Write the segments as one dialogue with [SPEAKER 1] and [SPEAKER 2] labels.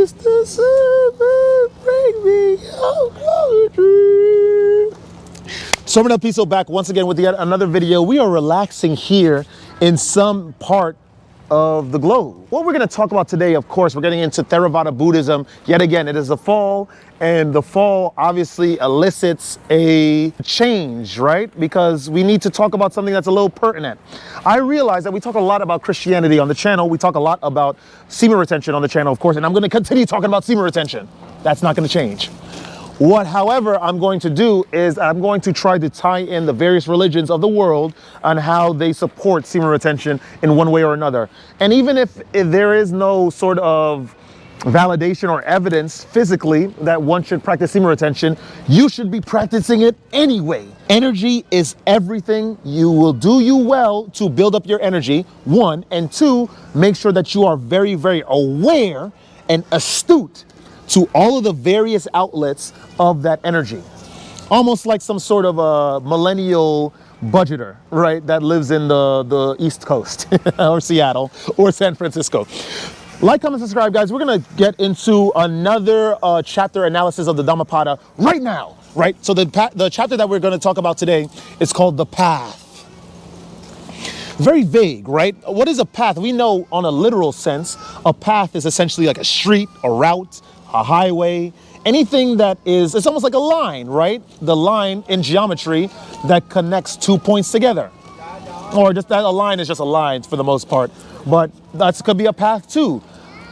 [SPEAKER 1] Mr. Semen, bring me your glory. Semen Retention back once again with yet another video. We are relaxing here in some part of the globe. What we're going to talk about today, of course, we're getting into Theravada Buddhism. Yet again, it is the fall, and the fall obviously elicits a change, right? Because we need to talk about something that's a little pertinent. I realize that we talk a lot about Christianity on the channel. We talk a lot about semen retention on the channel, of course, and I'm going to continue talking about semen retention. That's not going to change. What, however, I'm going to do is I'm going to try to tie in the various religions of the world on how they support semen retention in one way or another. And even if there is no sort of validation or evidence physically that one should practice semen retention, you should be practicing it anyway. Energy is everything. You will do you well to build up your energy, one, and two, make sure that you are very, very aware and astute to all of the various outlets of that energy. Almost like some sort of a millennial budgeter, right? That lives in the East Coast or Seattle or San Francisco. Like, comment, subscribe, guys. We're gonna get into another chapter analysis of the Dhammapada right now, right? So the chapter that we're gonna talk about today is called The Path. Very vague, right? What is a path? We know on a literal sense, a path is essentially like a street, a route, a highway, anything that is, it's almost like a line, right? The line in geometry that connects two points together. Or just that a line is just a line for the most part, but that could be a path too.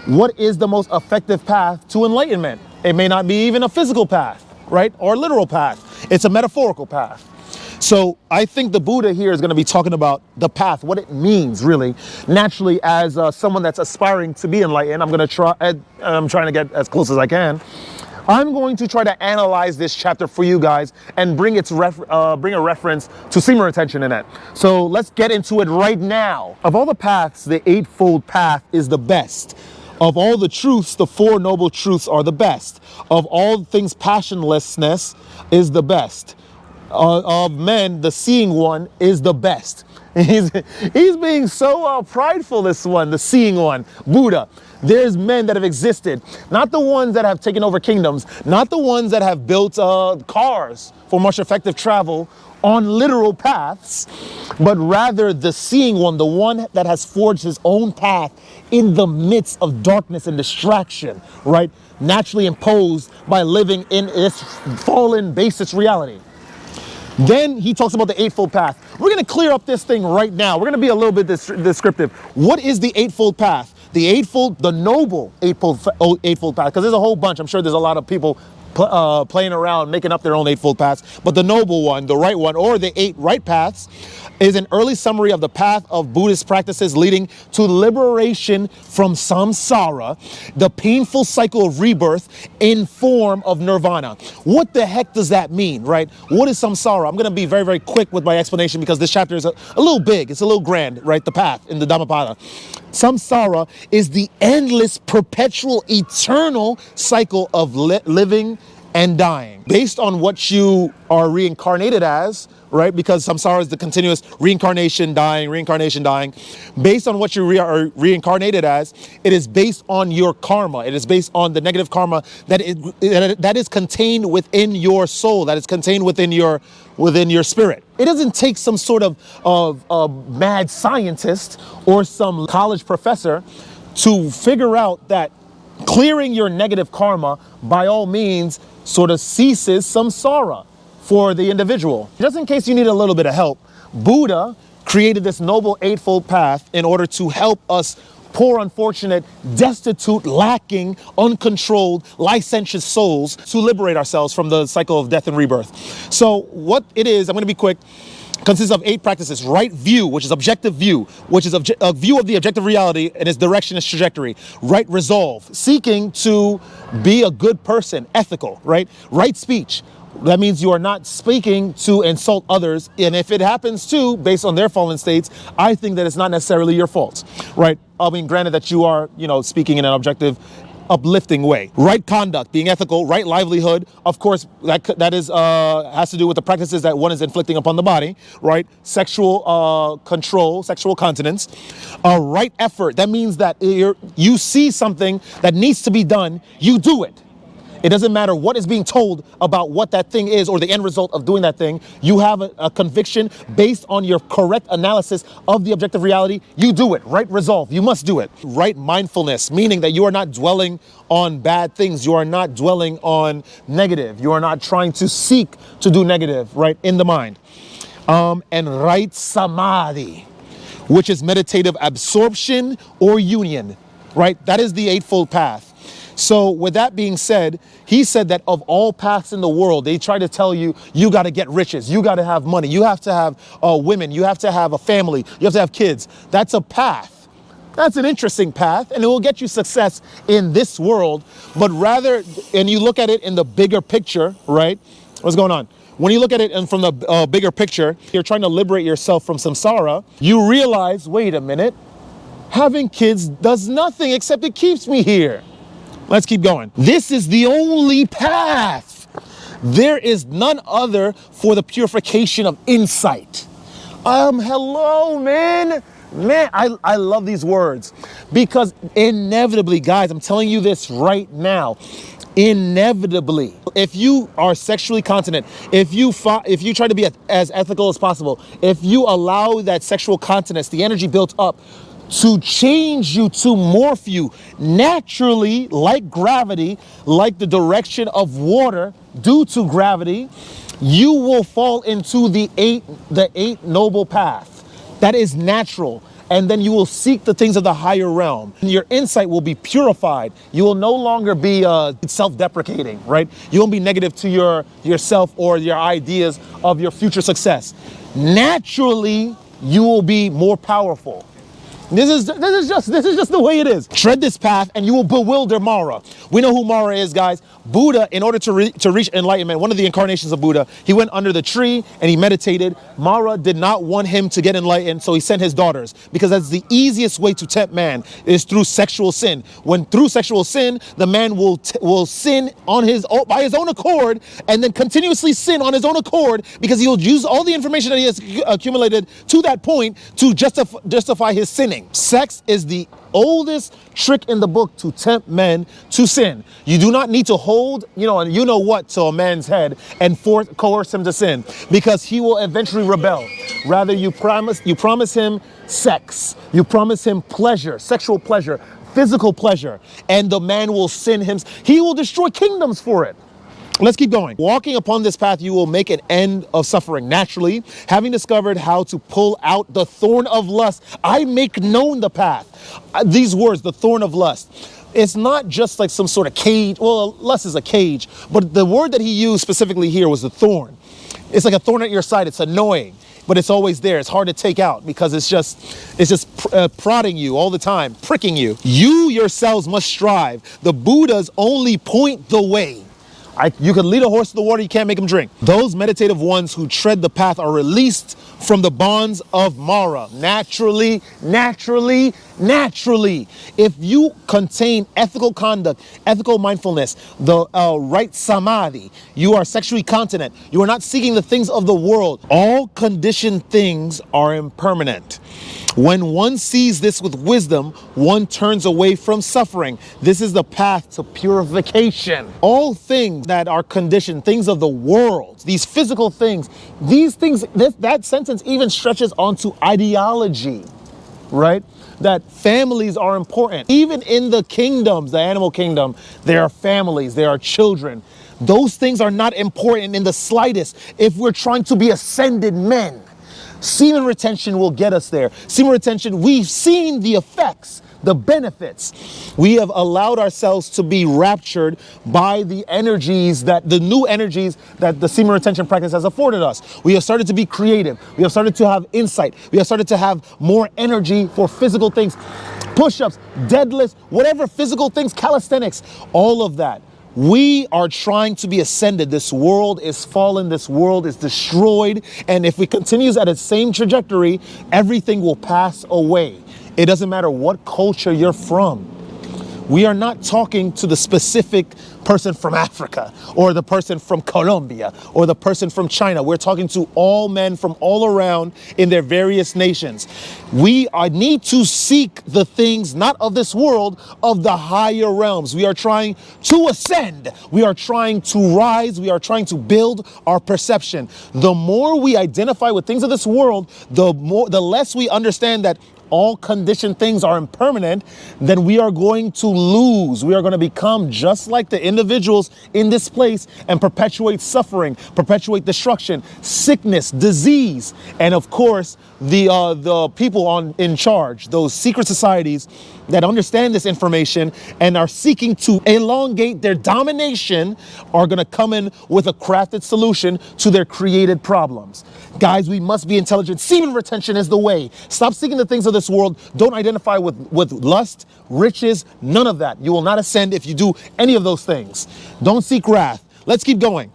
[SPEAKER 1] What is the most effective path to enlightenment? It may not be even a physical path, right? Or a literal path. It's a metaphorical path. So I think the Buddha here is going to be talking about the path, what it means really. Naturally, as someone that's aspiring to be enlightened, I'm trying to get as close as I can. I'm going to try to analyze this chapter for you guys and bring a reference to semen retention in it. So let's get into it right now. Of all the paths, the Eightfold Path is the best. Of all the truths, the Four Noble Truths are the best. Of all things, passionlessness is the best. Of men, the seeing one is the best. He's being so prideful, this one, the seeing one, Buddha. There's men that have existed, not the ones that have taken over kingdoms, not the ones that have built cars for much effective travel on literal paths, but rather the seeing one, the one that has forged his own path in the midst of darkness and distraction, right? Naturally imposed by living in this fallen basis reality. Then he talks about the Eightfold Path. We're going to clear up this thing right now. We're going to be a little bit descriptive. What is the Eightfold Path? The noble Eightfold Path, because there's a whole bunch. I'm sure there's a lot of people playing around, making up their own Eightfold Paths. But the noble one, the right one, or the 8 right paths, is an early summary of the path of Buddhist practices leading to liberation from samsara, the painful cycle of rebirth in form of nirvana. What the heck does that mean, right? What is samsara? I'm going to be very, very quick with my explanation because this chapter is a little big. It's a little grand, right? The path in the Dhammapada. Samsara is the endless, perpetual, eternal cycle of living and dying. Based on what you are reincarnated as, right? Because samsara is the continuous reincarnation, dying. Based on what you are reincarnated as, it is based on your karma. It is based on the negative karma that is contained within your soul, that is contained within your spirit. It doesn't take some sort of mad scientist or some college professor to figure out that clearing your negative karma by all means sort of ceases samsara for the individual. Just in case you need a little bit of help, Buddha created this noble Eightfold Path in order to help us poor, unfortunate, destitute, lacking, uncontrolled, licentious souls to liberate ourselves from the cycle of death and rebirth. So what it is, I'm going to be quick, consists of 8 practices. Right view, which is objective view, which is a view of the objective reality and its direction, its trajectory. Right resolve, seeking to be a good person, ethical, right? Right speech. That means you are not speaking to insult others. And if it happens to, based on their fallen states, I think that it's not necessarily your fault, right? I mean, granted that you are, speaking in an objective uplifting way. Right conduct, being ethical, right livelihood, of course, that is has to do with the practices that one is inflicting upon the body, right? Sexual control, sexual continence. Right effort, that means that you see something that needs to be done, you do it. It doesn't matter what is being told about what that thing is or the end result of doing that thing. You have a conviction based on your correct analysis of the objective reality. You do it. Right resolve. You must do it. Right mindfulness, meaning that you are not dwelling on bad things. You are not dwelling on negative. You are not trying to seek to do negative, right, in the mind. And right samadhi, which is meditative absorption or union, right? That is the Eightfold Path. So with that being said, he said that of all paths in the world, they try to tell you, you got to get riches, you got to have money, you have to have women, you have to have a family, you have to have kids. That's a path. That's an interesting path, and it will get you success in this world. But rather, and you look at it in the bigger picture, right? What's going on? When you look at it and from the bigger picture, you're trying to liberate yourself from samsara. You realize, wait a minute, having kids does nothing except it keeps me here. Let's keep going. This is the only path. There is none other for the purification of insight. Hello, man. Man, I love these words because inevitably, guys, I'm telling you this right now, inevitably, if you are sexually continent, if you try to be as ethical as possible, if you allow that sexual continence, the energy built up, to change you, to morph you naturally, like gravity, like the direction of water due to gravity, you will fall into the eight noble path. That is natural. And then you will seek the things of the higher realm. Your insight will be purified. You will no longer be self-deprecating, right? You won't be negative to yourself or your ideas of your future success. Naturally, you will be more powerful. This is just the way it is. Tread this path and you will bewilder Mara. We know who Mara is, guys. Buddha, in order to reach enlightenment, one of the incarnations of Buddha, he went under the tree and he meditated. Mara did not want him to get enlightened, so he sent his daughters, because that's the easiest way to tempt man, is through sexual sin. When through sexual sin, the man will sin by his own accord, and then continuously sin on his own accord, because he will use all the information that he has accumulated to that point to justify his sinning. Sex is the oldest trick in the book to tempt men to sin. You do not need to hold, what to a man's head and coerce him to sin, because he will eventually rebel. Rather, you promise him sex. You promise him pleasure, sexual pleasure, physical pleasure, and the man will sin him. He will destroy kingdoms for it. Let's keep going. Walking upon this path, you will make an end of suffering naturally. Having discovered how to pull out the thorn of lust, I make known the path. These words, the thorn of lust, it's not just like some sort of cage. Well, lust is a cage, but the word that he used specifically here was the thorn. It's like a thorn at your side. It's annoying, but it's always there. It's hard to take out because it's just prodding you all the time, pricking you. You yourselves must strive. The Buddhas only point the way. You can lead a horse to the water, you can't make him drink. Those meditative ones who tread the path are released from the bonds of Mara. Naturally. If you contain ethical conduct, ethical mindfulness, the right samadhi, you are sexually continent. You are not seeking the things of the world. All conditioned things are impermanent. When one sees this with wisdom, one turns away from suffering. This is the path to purification. All things that are conditioned, things of the world, these physical things, that sentence even stretches onto ideology, right? That families are important. Even in the kingdoms, the animal kingdom, there are families, there are children. Those things are not important in the slightest if we're trying to be ascended men. Semen retention will get us there. Semen retention, we've seen the effects, the benefits. We have allowed ourselves to be raptured by the new energies that the semen retention practice has afforded us. We have started to be creative. We have started to have insight. We have started to have more energy for physical things, push-ups, deadlifts, whatever physical things, calisthenics, all of that. We are trying to be ascended. This world is fallen. This world is destroyed. And if we continue at its same trajectory, everything will pass away. It doesn't matter what culture you're from. we are not talking to the specific person from Africa or the person from Colombia or the person from China. We're talking to all men from all around in their various nations. We need to seek the things not of this world, of the higher realms. We are trying to ascend. We are trying to rise. We are trying to build our perception. The more we identify with things of this world, the less we understand that all conditioned things are impermanent, then we are going to lose. We are going to become just like the individuals in this place and perpetuate suffering, perpetuate destruction, sickness, disease, and of course, the people in charge, those secret societies that understand this information and are seeking to elongate their domination are going to come in with a crafted solution to their created problems. Guys, we must be intelligent. Semen retention is the way. Stop seeking the things of this world. Don't identify with lust, riches, none of that. You will not ascend if you do any of those things. Don't seek wrath. Let's keep going.